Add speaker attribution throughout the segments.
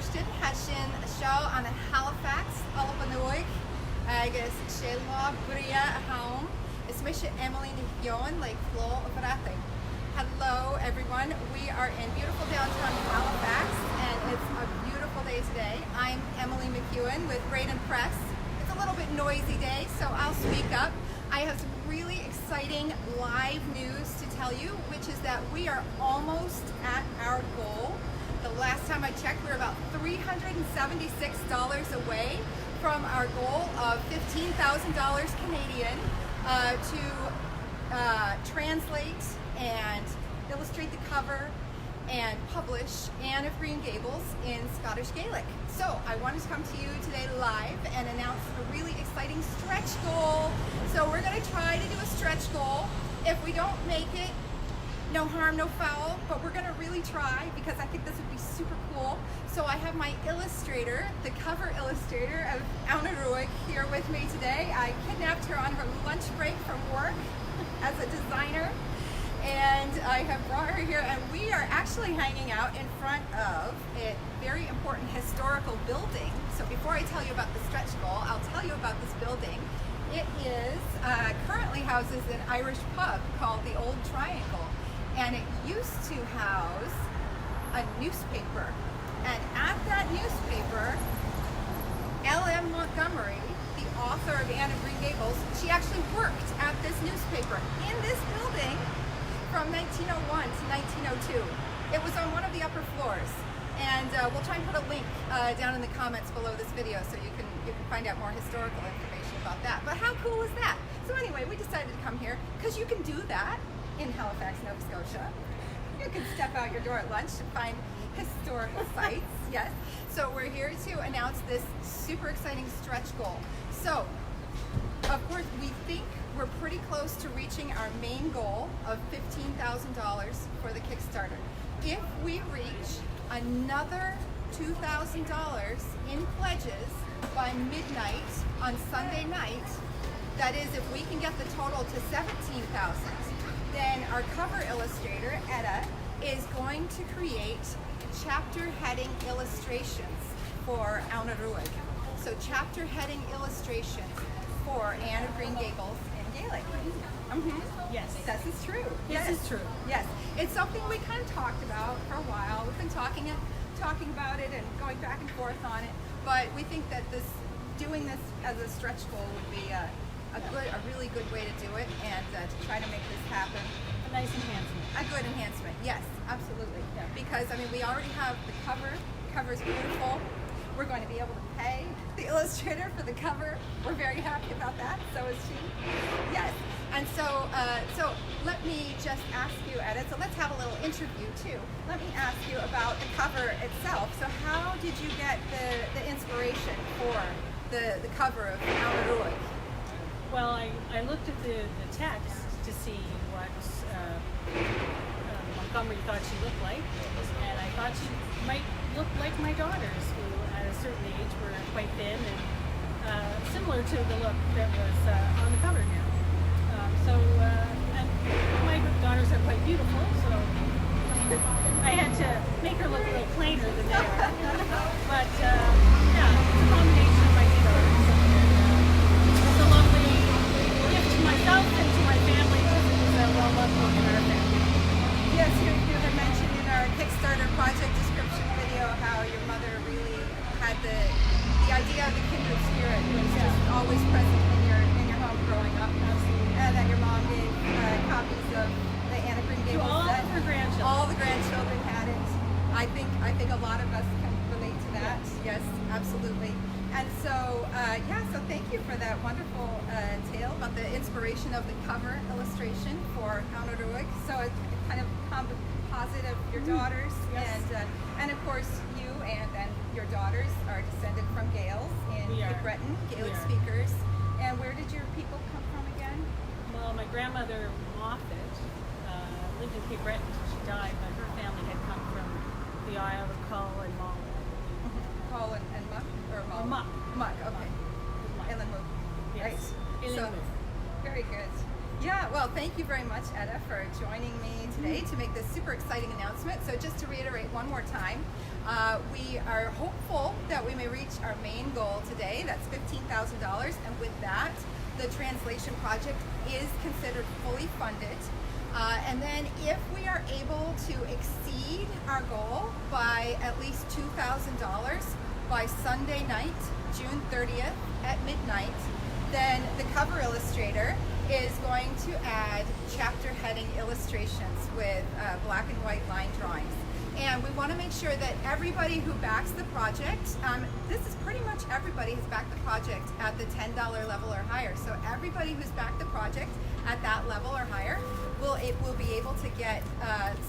Speaker 1: Kirsten Hession show aan Halifax, Alphanuig, agus Sheila Bria home. It's Misha Emily Nihyon, Lake Flo of Rathing. Hello everyone, we are in beautiful downtown Halifax and it's a beautiful day today. I'm Emily McEwen with Braden Press. It's a little bit noisy day, so I'll speak up. I have some really exciting live news to tell you, which is that we are almost at our goal. The last time I checked, we were about $376 away from our goal of $15,000 Canadian to translate and illustrate the cover and publish Anne of Green Gables in Scottish Gaelic. So I wanted to come to you today live and announce a really exciting stretch goal. So we're going to try to do a stretch goal. If we don't make it, no harm, no foul, but we're going to really try because I think this would be super cool. So I have my illustrator, the cover illustrator of Anna Ruig here with me today. I kidnapped her on her lunch break from work as a designer. And I have brought her here, and we are actually hanging out in front of a very important historical building. So before I tell you about the stretch goal, I'll tell you about this building. It is currently houses an Irish pub called the Old Triangle, and it used to house a newspaper. And at that newspaper, L.M. Montgomery, the author of Anne of Green Gables, she actually worked at this newspaper in this building from 1901 to 1902. It was on one of the upper floors, and we'll try and put a link down in the comments below this video so you can find out more historical information about that. But how cool is that? So anyway, we decided to come here because you can do that in Halifax, Nova Scotia. You can step out your door at lunch and find historical sites. Yes. So we're here to announce this super exciting stretch goal. So of course we think we're pretty close to reaching our main goal of $15,000 for the Kickstarter. If we reach another $2,000 in pledges by midnight on Sunday night, that is, if we can get the total to $17,000, then our cover illustrator, Etta, is going to create chapter heading illustrations for Anna Ruig. So chapter heading illustrations for Anne of Green Gables in Gaelic.
Speaker 2: Yes.
Speaker 1: This is true.
Speaker 2: This is true.
Speaker 1: Yes. It's something we kind of talked about for a while. We've been talking about it and going back and forth on it. But we think that doing this as a stretch goal would be a really good way to do it and to try to make this happen.
Speaker 2: A nice enhancement.
Speaker 1: A good enhancement. Yes, absolutely.
Speaker 2: Yeah.
Speaker 1: Because I mean, we already have the cover. The cover is beautiful. We're going to be able to pay the illustrator for the cover. We're very happy about that. So is she. Yes. And so, so let me just ask you, Etta. So let's have a little interview too. Let me ask you about the cover itself. So how did you get the inspiration for the cover of Anna Ruig?
Speaker 2: Well, I looked at the text to see what Montgomery thought she looked like, and I thought she might look like my daughters, who at a certain age were quite thin and similar to the look that was on the cover now. And my daughters are quite beautiful, so I had to make her look a little plainer than they are. But yeah, it's a combination of my two daughters. It's a lovely gift to myself and to my family. It's a well-loved book in our family.
Speaker 1: Yes, you had mentioned in our Kickstarter project description video how your mother really had the idea of the kindred spirit was just always present in your home growing up. And that your mom gave copies of the Anne of Green Gables.
Speaker 2: To all of her grandchildren.
Speaker 1: All the grandchildren had it. I think a lot of us can relate to that. Yes, absolutely. And so, yeah, so thank you for that wonderful tale about the inspiration of the cover illustration for Anna Ruig. So it's kind of composite of your daughters,
Speaker 2: Yes.
Speaker 1: and of course you and your daughters are descended from Gaels in Cape Breton, Gaelic speakers. And where did your people come from again?
Speaker 2: Well, my grandmother Moffat lived in Cape Breton until she died, but her family had come from the Isle of Cull and Mull.
Speaker 1: Cull and Muck? Or Mull?
Speaker 2: Muck.
Speaker 1: Muck, okay.
Speaker 2: Muck.
Speaker 1: Inland Muck.
Speaker 2: Yes.
Speaker 1: Right.
Speaker 2: Inland Muck.
Speaker 1: Very good. Yeah, well, thank you very much, Etta, for joining me today to make this super exciting announcement. So just to reiterate one more time, We are hopeful that we may reach our main goal today. That's $15,000, and with that, the translation project is considered fully funded. And then if we are able to exceed our goal by at least $2,000 by Sunday night, June 30th at midnight, then the cover illustrator is going to add chapter heading illustrations with black and white line drawings. And we want to make sure that everybody who backs the project, this is pretty much everybody has backed the project at the $10 level or higher. So everybody who's backed the project at that level or higher will be able to get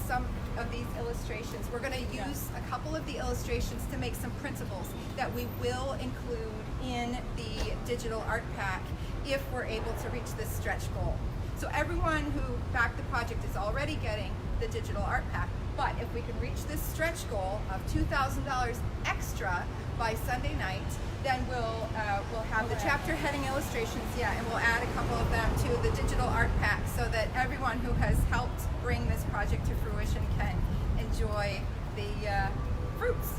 Speaker 1: some of these illustrations. We're going to use a couple of the illustrations to make some printables that we will include in the digital art pack if we're able to reach this stretch goal. So everyone who backed the project is already getting the digital art pack. But if we can reach this stretch goal of $2,000 extra by Sunday night, then we'll have the chapter heading illustrations, and we'll add a couple of them to the digital art pack so that everyone who has helped bring this project to fruition can enjoy the fruits.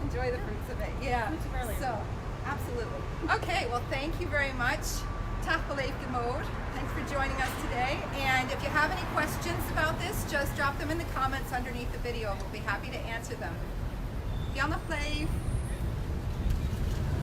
Speaker 1: Enjoy the fruits of it, So, absolutely. Okay, well, thank you very much. Tachbeleef Gemode. Thanks for joining us today. And if you have any questions about this, just drop them in the comments underneath the video. We'll be happy to answer them. Janne Pleef.